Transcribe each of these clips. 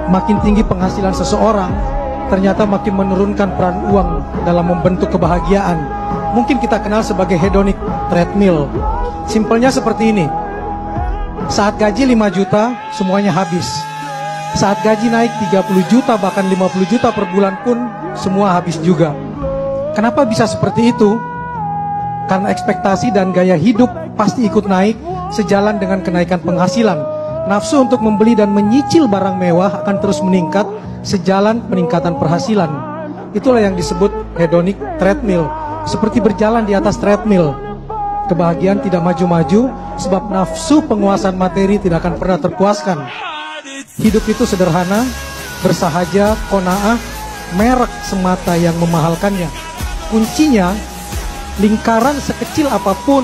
Makin tinggi penghasilan seseorang, ternyata makin menurunkan peran uang dalam membentuk kebahagiaan. Mungkin kita kenal sebagai hedonic treadmill. Simpelnya seperti ini. Saat gaji 5 juta, semuanya habis. Saat gaji naik 30 juta, bahkan 50 juta per bulan pun, semua habis juga. Kenapa bisa seperti itu? Karena ekspektasi dan gaya hidup pasti ikut naik sejalan dengan kenaikan penghasilan. Nafsu untuk membeli dan menyicil barang mewah akan terus meningkat sejalan peningkatan penghasilan. Itulah yang disebut hedonic treadmill. Seperti berjalan di atas treadmill. Kebahagiaan tidak maju-maju sebab nafsu penguasaan materi tidak akan pernah terpuaskan. Hidup itu sederhana, bersahaja, qanaah, merek semata yang memahalkannya. Kuncinya, lingkaran sekecil apapun,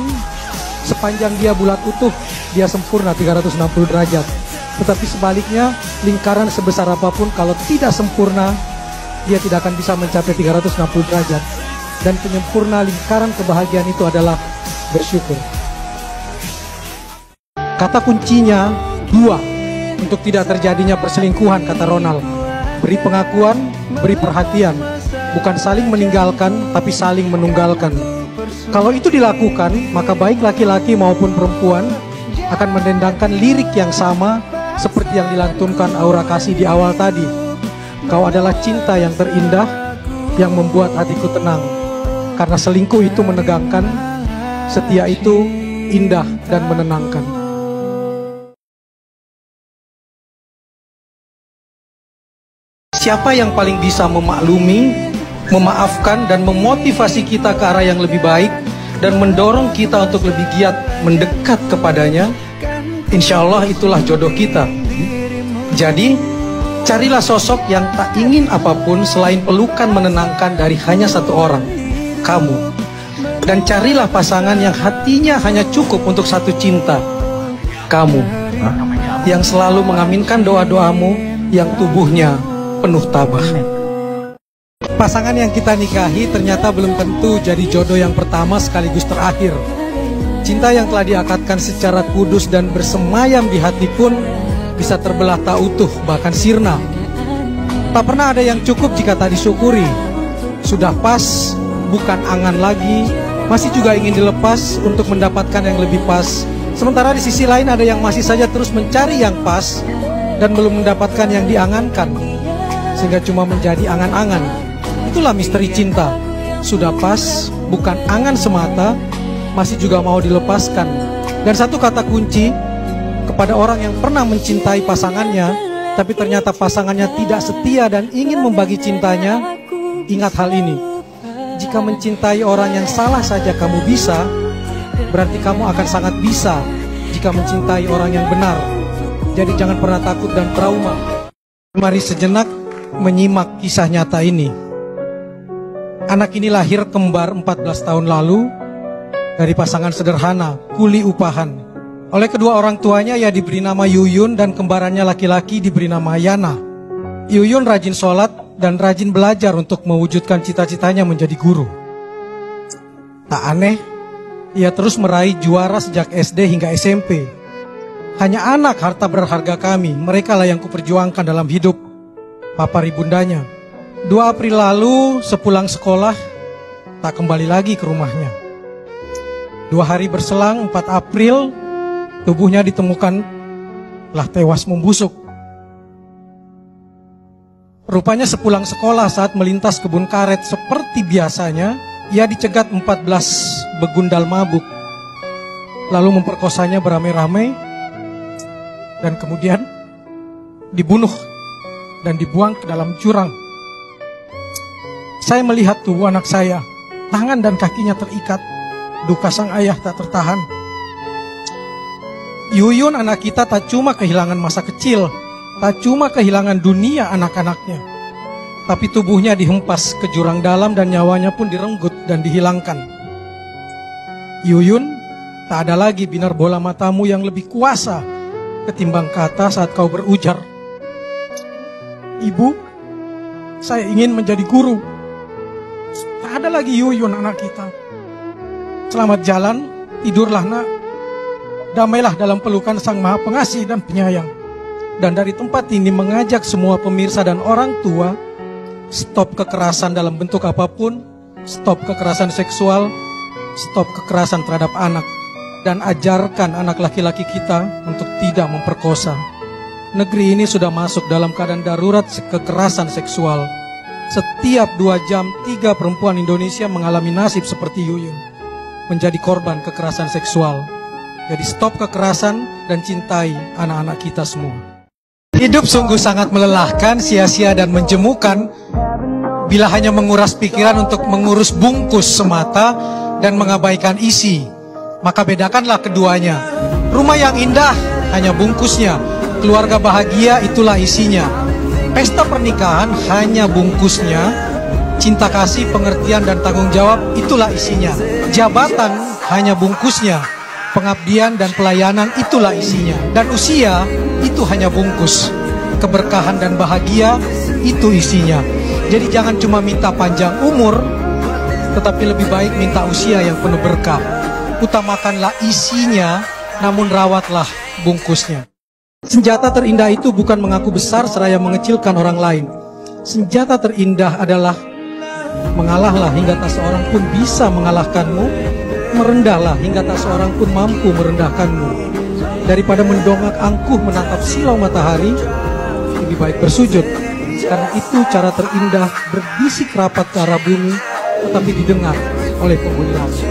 sepanjang dia bulat utuh, dia sempurna 360 derajat. Tetapi sebaliknya, lingkaran sebesar apapun kalau tidak sempurna, dia tidak akan bisa mencapai 360 derajat. Dan penyempurna lingkaran kebahagiaan itu adalah bersyukur. Kata kuncinya 2, untuk tidak terjadinya perselingkuhan, kata Ronald. Beri pengakuan, beri perhatian. Bukan saling meninggalkan, tapi saling menunggalkan. Kalau itu dilakukan, maka baik laki-laki maupun perempuan akan mendendangkan lirik yang sama seperti yang dilantunkan Aura Kasih di awal tadi. Kau adalah cinta yang terindah yang membuat hatiku tenang. Karena selingkuh itu menegangkan, setia itu indah dan menenangkan. Siapa yang paling bisa memaklumi, memaafkan, dan memotivasi kita ke arah yang lebih baik dan mendorong kita untuk lebih giat mendekat kepadanya? Insya Allah itulah jodoh kita. Jadi, carilah sosok yang tak ingin apapun selain pelukan menenangkan dari hanya satu orang, kamu. Dan carilah pasangan yang hatinya hanya cukup untuk satu cinta, kamu. Yang selalu mengaminkan doa-doamu, yang tubuhnya penuh tabah. Pasangan yang kita nikahi ternyata belum tentu jadi jodoh yang pertama sekaligus terakhir. Cinta yang telah diakatkan secara kudus dan bersemayam di hati pun bisa terbelah tak utuh, bahkan sirna. Tak pernah ada yang cukup jika tak disyukuri. Sudah pas, bukan angan lagi, masih juga ingin dilepas untuk mendapatkan yang lebih pas. Sementara di sisi lain ada yang masih saja terus mencari yang pas dan belum mendapatkan yang diangankan, sehingga cuma menjadi angan-angan. Itulah misteri cinta. Sudah pas, bukan angan semata, masih juga mau dilepaskan. Dan satu kata kunci kepada orang yang pernah mencintai pasangannya, tapi ternyata pasangannya tidak setia dan ingin membagi cintanya, ingat hal ini. Jika mencintai orang yang salah saja kamu bisa, berarti kamu akan sangat bisa jika mencintai orang yang benar. Jadi jangan pernah takut dan trauma. Mari sejenak menyimak kisah nyata ini. Anak ini lahir kembar 14 tahun lalu dari pasangan sederhana, kuli upahan. Oleh kedua orang tuanya ia diberi nama Yuyun dan kembarannya laki-laki diberi nama Yana. Yuyun rajin sholat dan rajin belajar untuk mewujudkan cita-citanya menjadi guru. Tak aneh, ia terus meraih juara sejak SD hingga SMP. Hanya anak harta berharga kami, mereka lah yang kuperjuangkan dalam hidup, papari bundanya. 2 April lalu, sepulang sekolah, tak kembali lagi ke rumahnya. 2 hari berselang, 4 April, tubuhnya ditemukan telah tewas membusuk. Rupanya sepulang sekolah saat melintas kebun karet seperti biasanya, ia dicegat 14 begundal mabuk. Lalu memperkosanya beramai-ramai dan kemudian dibunuh dan dibuang ke dalam jurang. Saya melihat tubuh anak saya, tangan dan kakinya terikat. Duka sang ayah tak tertahan. Yuyun anak kita tak cuma kehilangan masa kecil, tak cuma kehilangan dunia anak-anaknya, tapi tubuhnya dihempas ke jurang dalam dan nyawanya pun direnggut dan dihilangkan. Yuyun, tak ada lagi binar bola matamu yang lebih kuasa ketimbang kata saat kau berujar, "Ibu, saya ingin menjadi guru." Tak ada lagi Yuyun anak kita. Selamat jalan, tidurlah nak. Damailah dalam pelukan Sang Maha Pengasih dan Penyayang. Dan dari tempat ini mengajak semua pemirsa dan orang tua, stop kekerasan dalam bentuk apapun, stop kekerasan seksual, stop kekerasan terhadap anak, dan ajarkan anak laki-laki kita untuk tidak memperkosa. Negeri ini sudah masuk dalam keadaan darurat kekerasan seksual. Setiap 2 jam 3 perempuan Indonesia mengalami nasib seperti Yuyun, menjadi korban kekerasan seksual. Jadi stop kekerasan dan cintai anak-anak kita semua. Hidup sungguh sangat melelahkan, sia-sia dan menjemukan bila hanya menguras pikiran untuk mengurus bungkus semata dan mengabaikan isi. Maka bedakanlah keduanya. Rumah yang indah hanya bungkusnya, keluarga bahagia itulah isinya. Pesta pernikahan hanya bungkusnya, cinta kasih, pengertian dan tanggung jawab itulah isinya. Jabatan hanya bungkusnya, pengabdian dan pelayanan itulah isinya. Dan usia itu hanya bungkus, keberkahan dan bahagia itu isinya. Jadi jangan cuma minta panjang umur, tetapi lebih baik minta usia yang penuh berkah. Utamakanlah isinya, namun rawatlah bungkusnya. Senjata terindah itu bukan mengaku besar seraya mengecilkan orang lain. Senjata terindah adalah mengalahlah hingga tak seorang pun bisa mengalahkanmu, merendahlah hingga tak seorang pun mampu merendahkanmu. Daripada mendongak angkuh menatap silau matahari, lebih baik bersujud. Karena itu cara terindah berbisik rapat ke arah bumi, tetapi didengar oleh penghuni langit.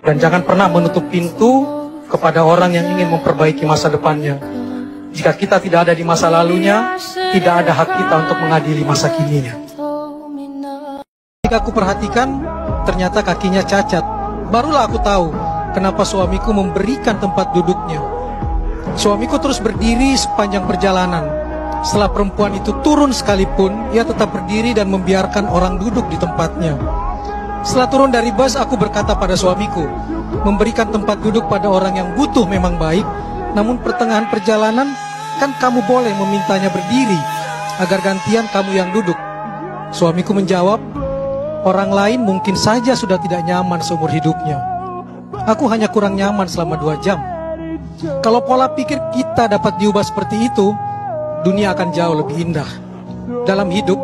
Dan jangan pernah menutup pintu kepada orang yang ingin memperbaiki masa depannya. Jika kita tidak ada di masa lalunya, tidak ada hak kita untuk mengadili masa kininya. Jika aku perhatikan, ternyata kakinya cacat. Barulah aku tahu kenapa suamiku memberikan tempat duduknya. Suamiku terus berdiri sepanjang perjalanan. Setelah perempuan itu turun sekalipun, ia tetap berdiri dan membiarkan orang duduk di tempatnya. Setelah turun dari bus, aku berkata pada suamiku, memberikan tempat duduk pada orang yang butuh memang baik, namun pertengahan perjalanan kan kamu boleh memintanya berdiri agar gantian kamu yang duduk. Suamiku menjawab, orang lain mungkin saja sudah tidak nyaman seumur hidupnya. Aku hanya kurang nyaman selama 2 jam. Kalau pola pikir kita dapat diubah seperti itu, dunia akan jauh lebih indah. Dalam hidup,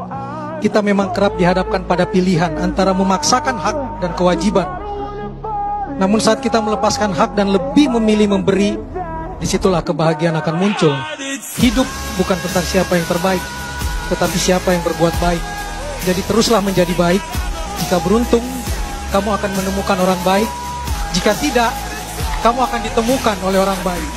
kita memang kerap dihadapkan pada pilihan antara memaksakan hak dan kewajiban. Namun saat kita melepaskan hak dan lebih memilih memberi, disitulah kebahagiaan akan muncul. Hidup bukan tentang siapa yang terbaik, tetapi siapa yang berbuat baik. Jadi teruslah menjadi baik. Jika beruntung, kamu akan menemukan orang baik. Jika tidak, kamu akan ditemukan oleh orang baik.